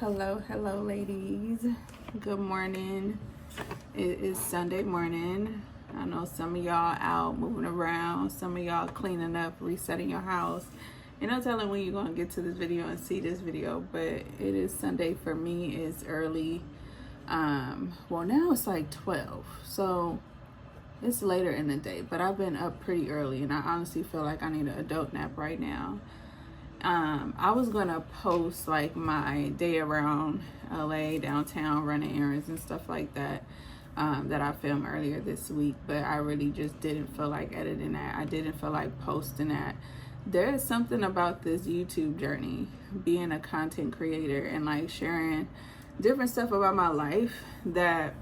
Hello, ladies. Good morning. It is Sunday morning. I know some of y'all out moving around, some of y'all cleaning up, resetting your house. And no telling when you're going to get to this video and see this video, but it is Sunday for me. It's early. Well, now it's like 12, so it's later in the day, but I've been up pretty early, and I honestly feel like I need an adult nap right now. I was gonna post like my day around LA, downtown, running errands and stuff like that, that I filmed earlier this week, but I really just didn't feel like editing that. I didn't feel like posting that. There is something about this YouTube journey, being a content creator and like sharing different stuff about my life, that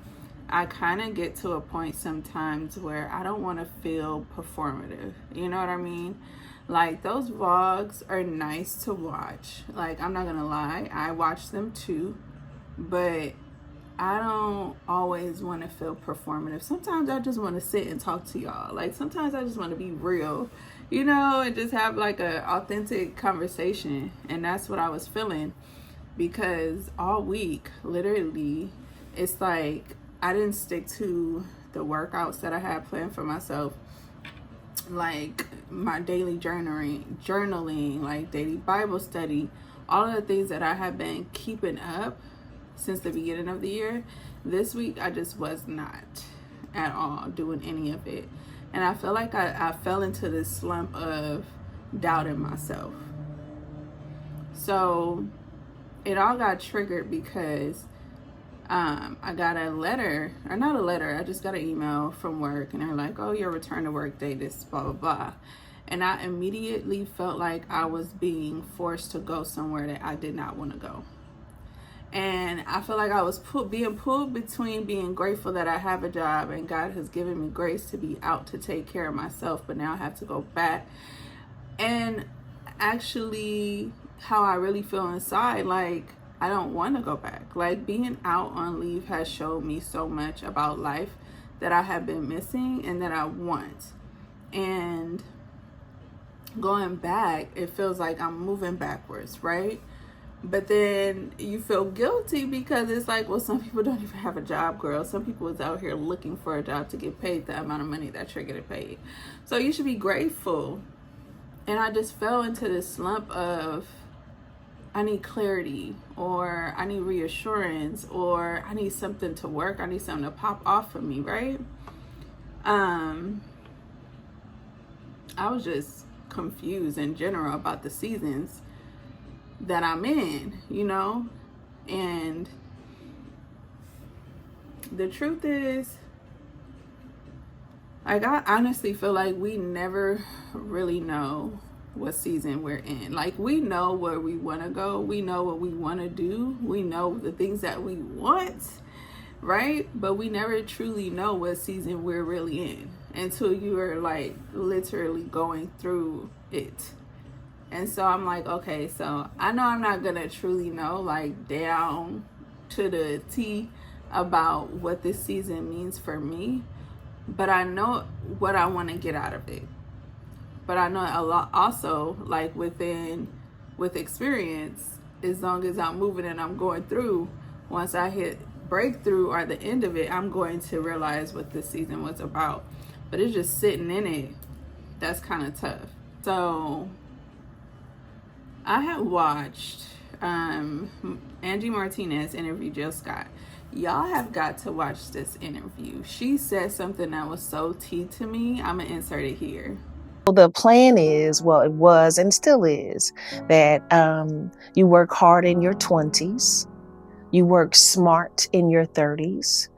I kind of get to a point sometimes where I don't want to feel performative. You know what I mean? Like, those vlogs are nice to watch. Like, I'm not gonna lie, I watch them too, but I don't always want to feel performative. Sometimes I just want to sit and talk to y'all. Like, sometimes I just want to be real, you know, and just have like a authentic conversation. And that's what I was feeling, because all week, literally, it's like I didn't stick to the workouts that I had planned for myself, like my daily journaling, like daily Bible study, all of the things that I have been keeping up since the beginning of the year. This week, I just was not at all doing any of it. And I feel like I fell into this slump of doubting myself. So it all got triggered because I got a letter, or not a letter, I just got an email from work, and they're like, oh, your return to work date is blah, blah, blah. And I immediately felt like I was being forced to go somewhere that I did not want to go. And I feel like I was being pulled between being grateful that I have a job and God has given me grace to be out to take care of myself, but now I have to go back. And actually, how I really feel inside, like, I don't want to go back. Like, being out on leave has showed me so much about life that I have been missing and that I want. And going back, it feels like I'm moving backwards, right? But then you feel guilty because it's like, well, some people don't even have a job, girl. Some people is out here looking for a job to get paid the amount of money that you're getting paid. So you should be grateful. And I just fell into this slump of, I need clarity, or I need reassurance, or I need something to work. I need something to pop off for me, right? I was just confused in general about the seasons that I'm in, you know? And the truth is, like, I honestly feel like we never really know what season we're in. Like, we know where we want to go, we know what we want to do, we know the things that we want, right? But we never truly know what season we're really in until you are like literally going through it. And so I'm like, okay, so I know I'm not gonna truly know like down to the T about what this season means for me, but I know what I want to get out of it. But I know a lot also, like, with experience, as long as I'm moving and I'm going through, once I hit breakthrough or the end of it, I'm going to realize what this season was about. But it's just sitting in it, that's kind of tough. So I have watched Angie Martinez interview Jill Scott. Y'all have got to watch this interview. She said something that was so tea to me. I'm gonna insert it here. The plan is, well, it was and still is, that you work hard in your 20s, you work smart in your 30s,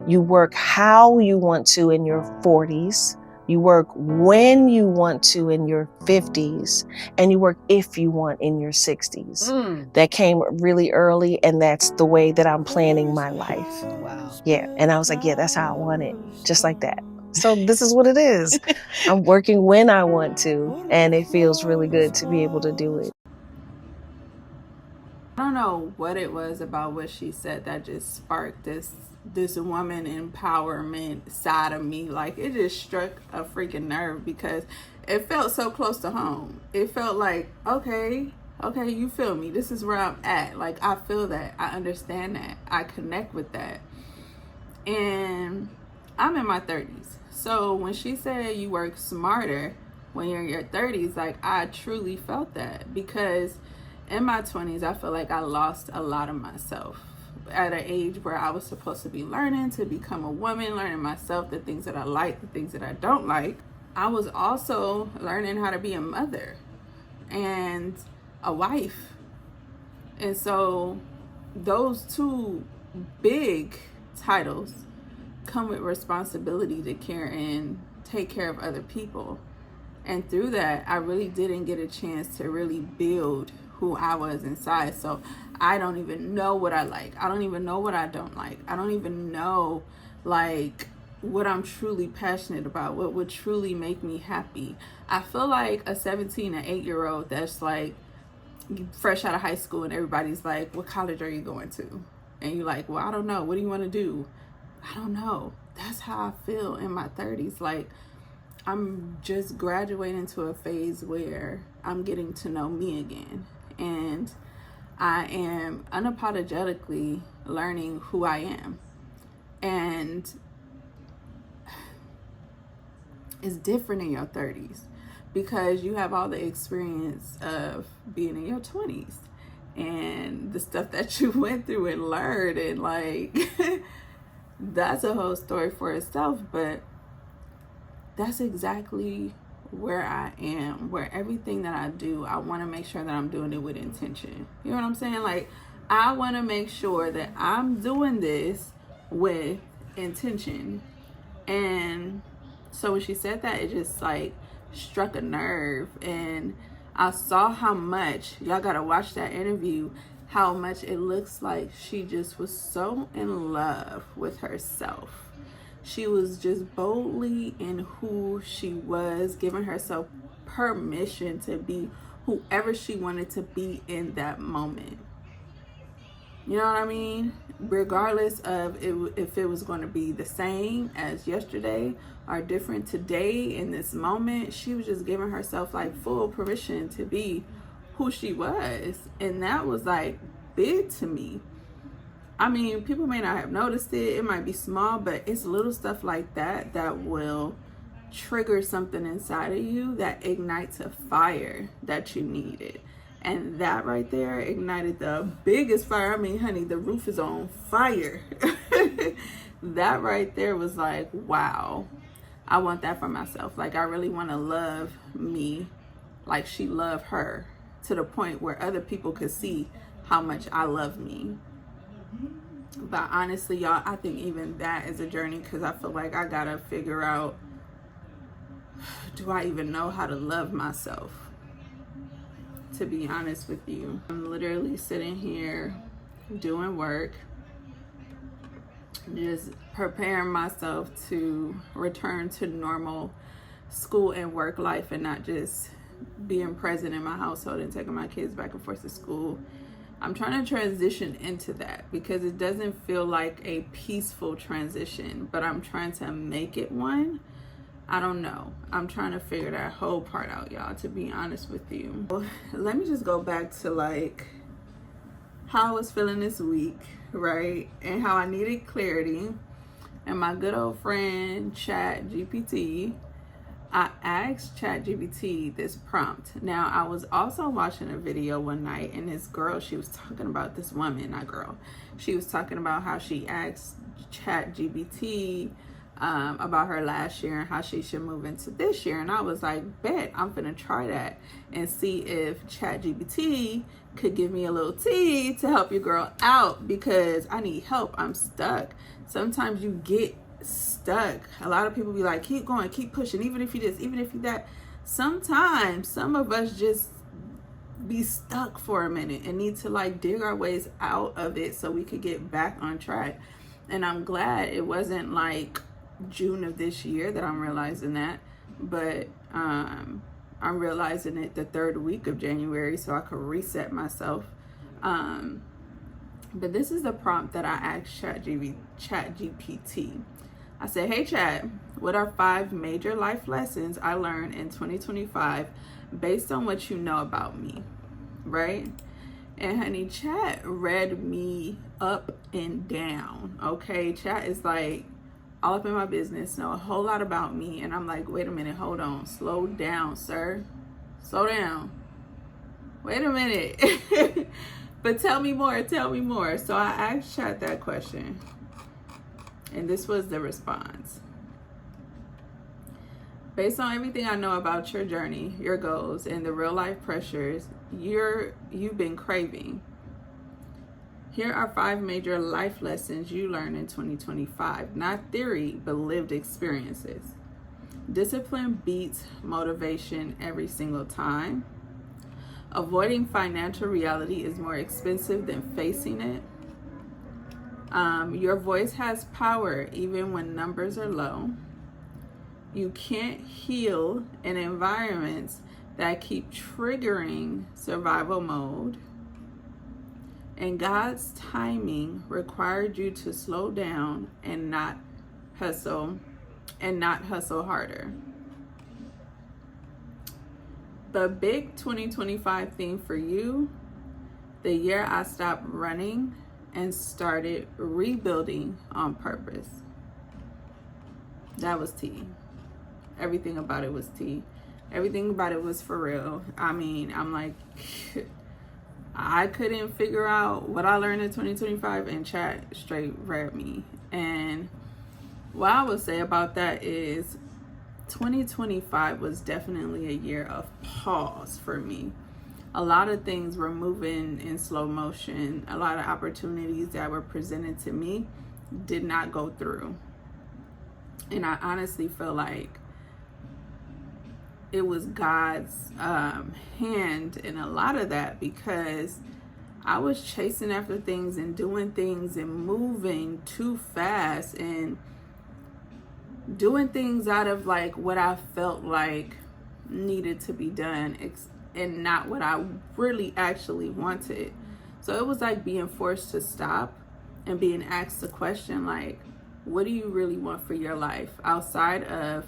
you work how you want to in your 40s, you work when you want to in your 50s, and you work if you want in your 60s. That came really early, and that's the way that I'm planning my life. Wow. Yeah, and I was like, yeah, that's how I want it, just like that. So this is what it is. I'm working when I want to, and it feels really good to be able to do it. I don't know what it was about what she said that just sparked this woman empowerment side of me. Like, it just struck a freaking nerve because it felt so close to home. It felt like, okay, Okay, you feel me? This is where I'm at. Like, I feel that. I understand that. I connect with that. And I'm in my 30s. So when she said you work smarter when you're in your 30s, like, I truly felt that, because in my 20s, I feel like I lost a lot of myself at an age where I was supposed to be learning to become a woman, learning myself, the things that I like, the things that I don't like. I was also learning how to be a mother and a wife. And so those two big titles come with responsibility to care and take care of other people. And through that, I really didn't get a chance to really build who I was inside. So I don't even know what I like. I don't even know what I don't like. I don't even know, like, what I'm truly passionate about, what would truly make me happy. I feel like a 17 and 8-year-old that's like fresh out of high school, and everybody's like, what college are you going to? And you're like, well, I don't know. What do you want to do? I don't know. That's how I feel in my 30s. Like, I'm just graduating to a phase where I'm getting to know me again. And I am unapologetically learning who I am. And it's different in your 30s because you have all the experience of being in your 20s and the stuff that you went through and learned, and like that's a whole story for itself. But that's exactly where I am, where everything that I do, I want to make sure that I'm doing it with intention. You know what I'm saying? Like, I want to make sure that I'm doing this with intention. And so when she said that, it just like struck a nerve. And I saw how much, y'all gotta watch that interview, how much it looks like she just was so in love with herself. She was just boldly in who she was, giving herself permission to be whoever she wanted to be in that moment. You know what I mean? Regardless of if it was going to be the same as yesterday or different today in this moment, she was just giving herself like full permission to be who she was. And that was like big to me. I mean, people may not have noticed it. It might be small, but it's little stuff like that that will trigger something inside of you that ignites a fire that you needed. And that right there ignited the biggest fire. I mean, honey, the roof is on fire. That right there was like, wow, I want that for myself. Like, I really want to love me like she loved her, to the point where other people could see how much I love me. But honestly, y'all, I think even that is a journey, because I feel like I gotta figure out, do I even know how to love myself? To be honest with you, I'm literally sitting here doing work, just preparing myself to return to normal school and work life, and not just being present in my household and taking my kids back and forth to school. I'm trying to transition into that because it doesn't feel like a peaceful transition, but I'm trying to make it one. I don't know. I'm trying to figure that whole part out, y'all, to be honest with you. Let me just go back to like how I was feeling this week, right? And how I needed clarity. And my good old friend ChatGPT, I asked ChatGPT this prompt. Now, I was also watching a video one night, and this girl, she was talking about this woman, not girl. She was talking about how she asked ChatGPT about her last year and how she should move into this year. And I was like, bet, I'm gonna try that and see if ChatGPT could give me a little tea to help your girl out, because I need help. I'm stuck. Sometimes you get stuck. A lot of people be like, keep going, keep pushing, even if you this, even if you that. Sometimes some of us just be stuck for a minute and need to like dig our ways out of it so we could get back on track. And I'm glad it wasn't like June of this year that I'm realizing that, but I'm realizing it the third week of January, so I could reset myself. But this is the prompt that I asked ChatGPT. I said, hey Chat, what are 5 major life lessons I learned in 2025 based on what you know about me? right? And honey, chat read me up and down, okay? Chat is like all up in my business, know a whole lot about me, and I'm like, wait a minute, hold on, slow down, sir. Slow down. Wait a minute. But tell me more, tell me more. So I asked Chat that question, and this was the response. Based on everything I know about your journey, your goals, and the real life pressures you've been craving, here are 5 major life lessons you learned in 2025. Not theory, but lived experiences. Discipline beats motivation every single time. Avoiding financial reality is more expensive than facing it. Your voice has power even when numbers are low. You can't heal in environments that keep triggering survival mode. And God's timing required you to slow down and not hustle harder. The big 2025 theme for you, the year I stopped running and started rebuilding on purpose. That was tea. Everything about it was tea. Everything about it was for real. I mean, I'm like, I couldn't figure out what I learned in 2025, and Chat straight read me. And what I would say about that is 2025 was definitely a year of pause for me. A lot of things were moving in slow motion. A lot of opportunities that were presented to me did not go through. And I honestly feel like it was God's hand in a lot of that, because I was chasing after things and doing things and moving too fast and doing things out of like what I felt like needed to be done and not what I really actually wanted. So it was like being forced to stop and being asked the question, like, what do you really want for your life outside of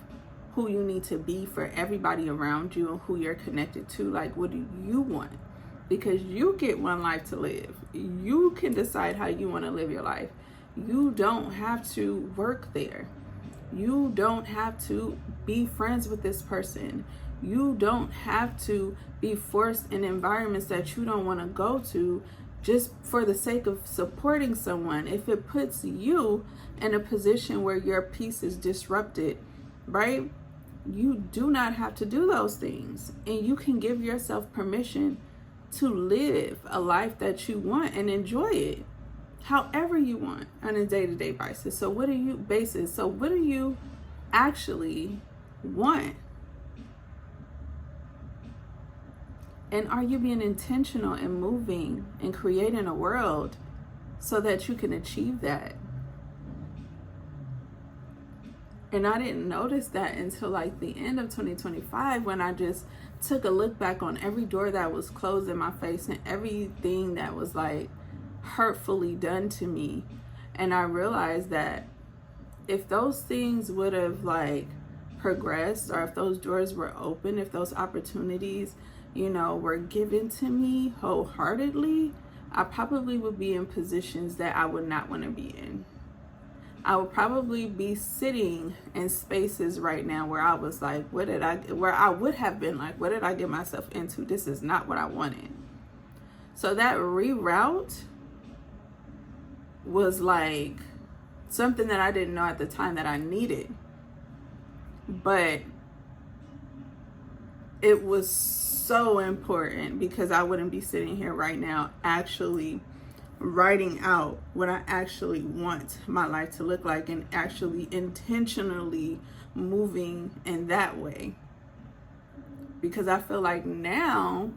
who you need to be for everybody around you and who you're connected to? Like, what do you want? Because you get one life to live. You can decide how you want to live your life. You don't have to work there. You don't have to be friends with this person. You don't have to be forced in environments that you don't want to go to just for the sake of supporting someone. If it puts you in a position where your peace is disrupted, right? You do not have to do those things. And you can give yourself permission to live a life that you want and enjoy it however you want on a day-to-day basis. So what do you actually want? And are you being intentional and moving and creating a world so that you can achieve that? And I didn't notice that until like the end of 2025, when I just took a look back on every door that was closed in my face and everything that was like hurtfully done to me. And I realized that if those things would have like progressed, or if those doors were open, if those opportunities, were given to me wholeheartedly, I probably would be in positions that I would not want to be in. I would probably be sitting in spaces right now where I was like, where I would have been like, what did I get myself into? This is not what I wanted. So that reroute was like something that I didn't know at the time that I needed. But it was so important, because I wouldn't be sitting here right now actually writing out what I actually want my life to look like and actually intentionally moving in that way. Because I feel like now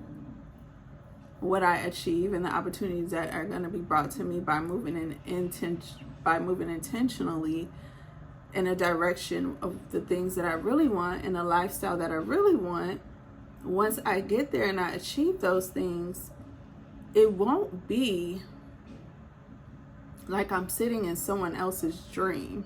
what I achieve and the opportunities that are going to be brought to me by moving intentionally in a direction of the things that I really want and a lifestyle that I really want, once I get there and I achieve those things, it won't be like I'm sitting in someone else's dream.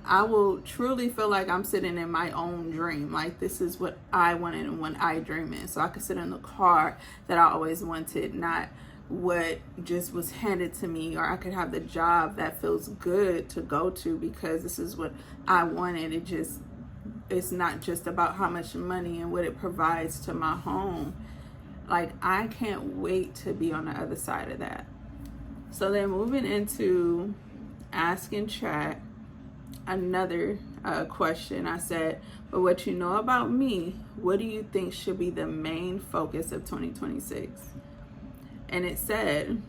I will truly feel like I'm sitting in my own dream. Like, this is what I wanted and when I dream in. So I could sit in the car that I always wanted, not what just was handed to me. Or I could have the job that feels good to go to because this is what I wanted. It's not just about how much money and what it provides to my home. Like, I can't wait to be on the other side of that. So then moving into asking chat, another question. I said, but what you know about me, what do you think should be the main focus of 2026? And it said,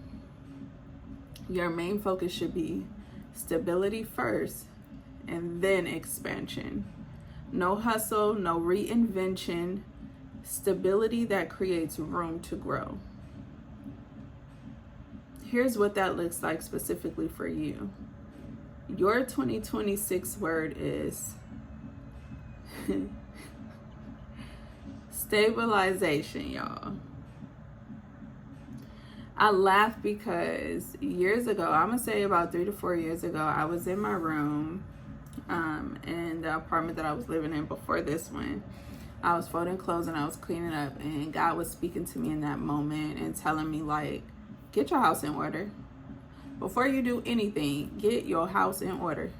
your main focus should be stability first and then expansion. No hustle, no reinvention, stability that creates room to grow. Here's what that looks like specifically for you. Your 2026 word is stabilization, y'all. I laugh because years ago, I'm gonna say about 3 to 4 years ago, I was in my room in the apartment that I was living in before this one. I was folding clothes and I was cleaning up, and God was speaking to me in that moment and telling me, like, get your house in order. Before you do anything, get your house in order.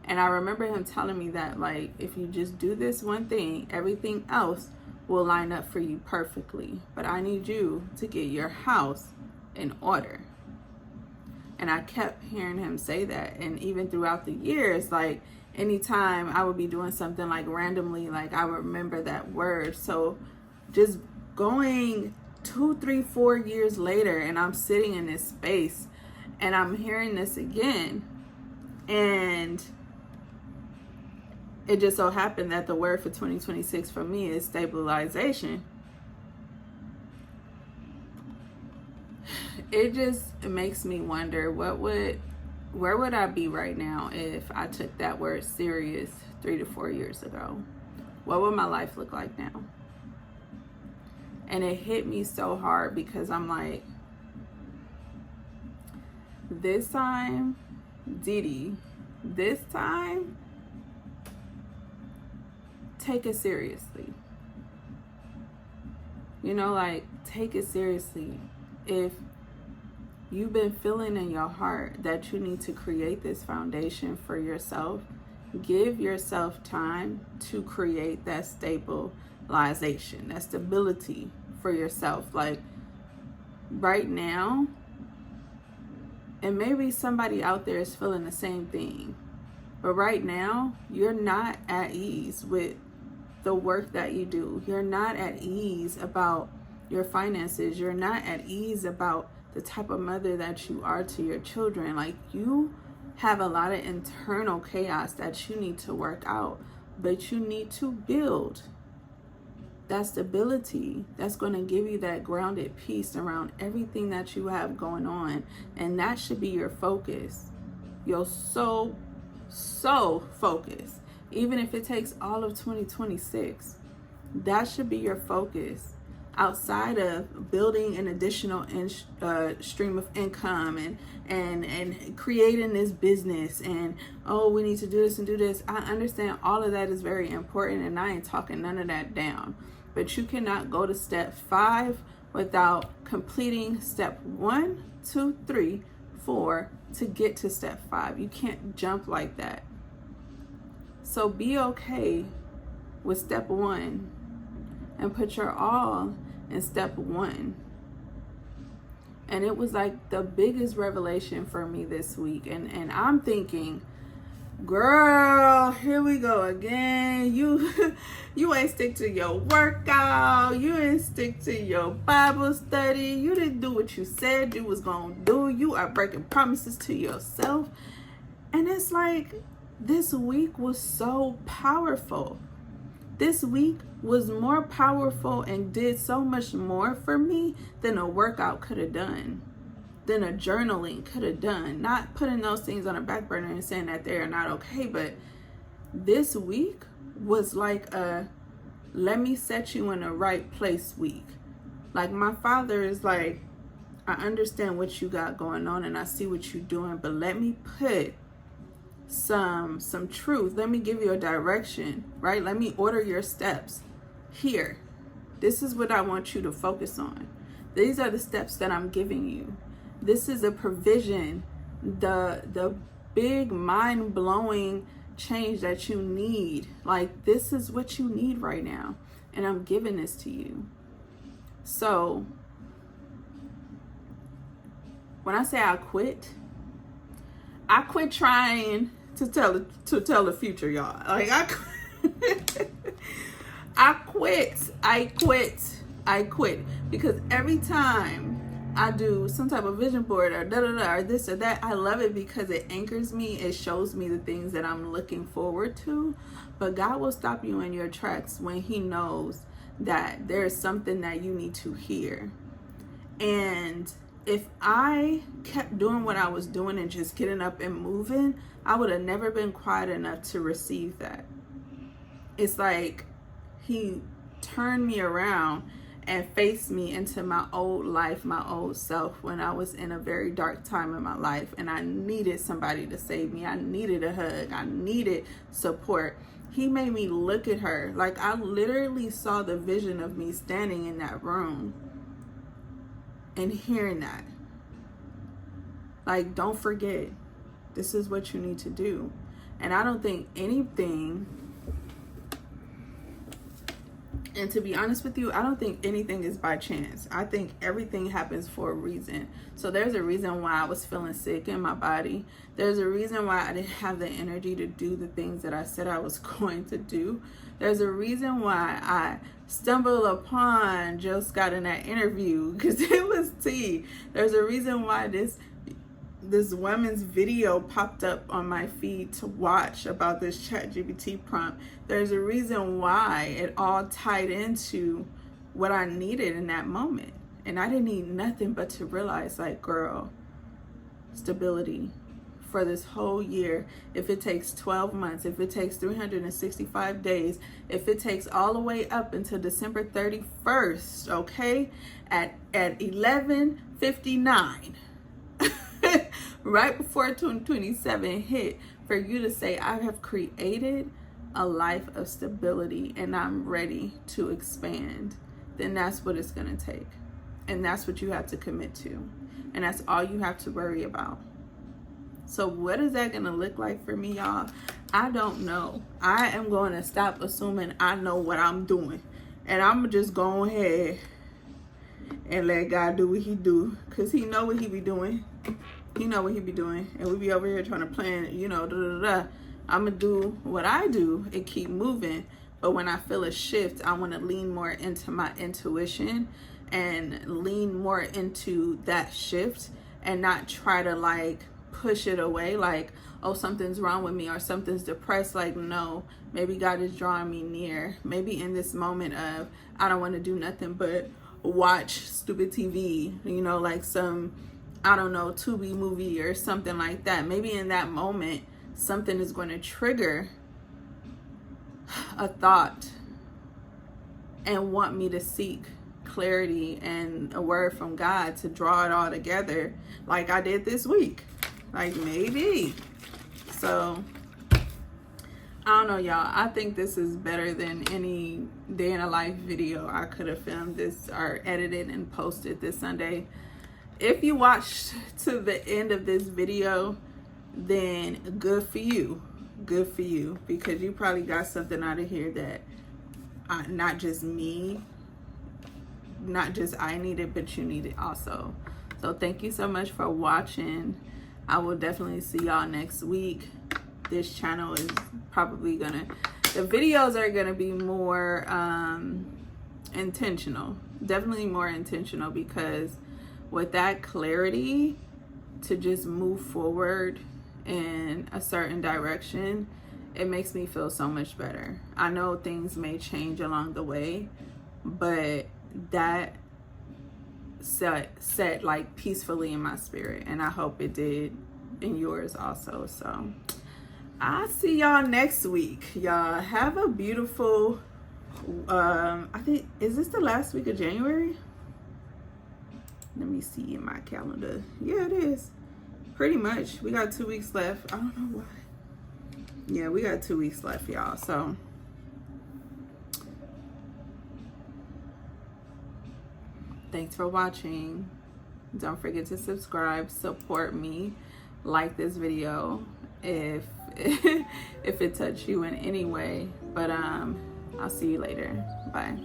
And I remember him telling me that, like, if you just do this one thing, everything else will line up for you perfectly. But I need you to get your house in order. And I kept hearing him say that. And even throughout the years, like, anytime I would be doing something, like, randomly, like, I would remember that word. So just going 2, 3, 4 years later, and I'm sitting in this space and I'm hearing this again, and it just so happened that the word for 2026 for me is stabilization. It just makes me wonder, where would I be right now if I took that word serious 3 to 4 years ago? What would my life look like now? And it hit me so hard because I'm like, this time, Didi, this time, take it seriously. You know, like, take it seriously. If you've been feeling in your heart that you need to create this foundation for yourself, give yourself time to create that stabilization, that stability for yourself. Like, right now, and maybe somebody out there is feeling the same thing, but right now, you're not at ease with the work that you do. You're not at ease about your finances. You're not at ease about the type of mother that you are to your children. Like, you have a lot of internal chaos that you need to work out, but you need to build that stability that's going to give you that grounded peace around everything that you have going on. And that should be your focus. Your so focus. Even if it takes all of 2026, that should be your focus. Outside of building an additional stream of income and creating this business and, oh, we need to do this and do this. I understand all of that is very important, and I ain't talking none of that down. But you cannot go to step 5 without completing step 1, 2, 3, 4 to get to step 5. You can't jump like that. So be okay with step 1 and put your all in step 1. And it was like the biggest revelation for me this week. And I'm thinking, girl, here we go again. You ain't stick to your workout. You ain't stick to your Bible study. You didn't do what you said you was gonna do. You are breaking promises to yourself. And it's like, this week was so powerful. This week was more powerful and did so much more for me than a workout could have done, than a journaling could have done. Not putting those things on a back burner and saying that they are not okay, but this week was like a let me set you in the right place week. Like, my father is like, I understand what you got going on and I see what you're doing, but let me put some truth. Let me give you a direction, right? Let me order your steps. Here, this is what I want you to focus on. These are the steps that I'm giving you. This is a provision, the big mind-blowing change that you need. Like, this is what you need right now, and I'm giving this to you. So when I say I quit trying to tell the future, y'all. Like, I quit because every time I do some type of vision board or or this or that, I love it because it anchors me. It shows me the things that I'm looking forward to. But God will stop you in your tracks when he knows that there's something that you need to hear. And if I kept doing what I was doing and just getting up and moving, I would have never been quiet enough to receive that. It's like he turned me around and faced me into my old life, my old self, when I was in a very dark time in my life and I needed somebody to save me. I needed a hug. I needed support. He made me look at her. Like, I literally saw the vision of me standing in that room and hearing that. Like, don't forget, this is what you need to do. And I don't think anything, and to be honest with you, I don't think anything is by chance. I think everything happens for a reason. So there's a reason why I was feeling sick in my body. There's a reason why I didn't have the energy to do the things that I said I was going to do. There's a reason why I stumbled upon Jill Scott in that interview, because it was tea. There's a reason why this woman's video popped up on my feed to watch about this ChatGPT prompt. There's a reason why it all tied into what I needed in that moment. And I didn't need nothing but to realize, like, girl, stability for this whole year. If it takes 12 months, if it takes 365 days, if it takes all the way up until December 31st, okay, at 11:59, right before 2027 hit, for you to say, I have created a life of stability and I'm ready to expand, then that's what it's going to take. And that's what you have to commit to. And that's all you have to worry about. So what is that going to look like for me, y'all? I don't know. I am going to stop assuming I know what I'm doing. And I'm just going ahead and let God do what he do. Because he know what he be doing. He know what he be doing. And we be over here trying to plan, I'm going to do what I do and keep moving. But when I feel a shift, I want to lean more into my intuition and lean more into that shift and not try to, like, push it away, like, oh, something's wrong with me or something's depressed. Like, no, maybe God is drawing me near. Maybe in this moment of, I don't want to do nothing but watch stupid TV, like some, I don't know, Tubi movie or something like that. Maybe in that moment, something is going to trigger a thought and want me to seek clarity and a word from God to draw it all together, like I did this week. Like, maybe. So, I don't know, y'all. I think this is better than any day in a life video I could have filmed this or edited and posted this Sunday. If you watched to the end of this video, then good for you. Good for you. Because you probably got something out of here that not just me, not just I needed, but you needed also. So thank you so much for watching. I will definitely see y'all next week. This channel is probably the videos are gonna be more intentional. Definitely more intentional, because with that clarity to just move forward in a certain direction, it makes me feel so much better. I know things may change along the way, but that set like peacefully in my spirit, and I hope it did in yours also. So I'll see y'all next week. Y'all have a beautiful I think, is this the last week of January? Let me see in my calendar. Yeah, it is. Pretty much. We got 2 weeks left. I don't know why yeah, we got 2 weeks left, y'all. So thanks for watching. Don't forget to subscribe, support me, like this video if if it touched you in any way. But I'll see you later. Bye.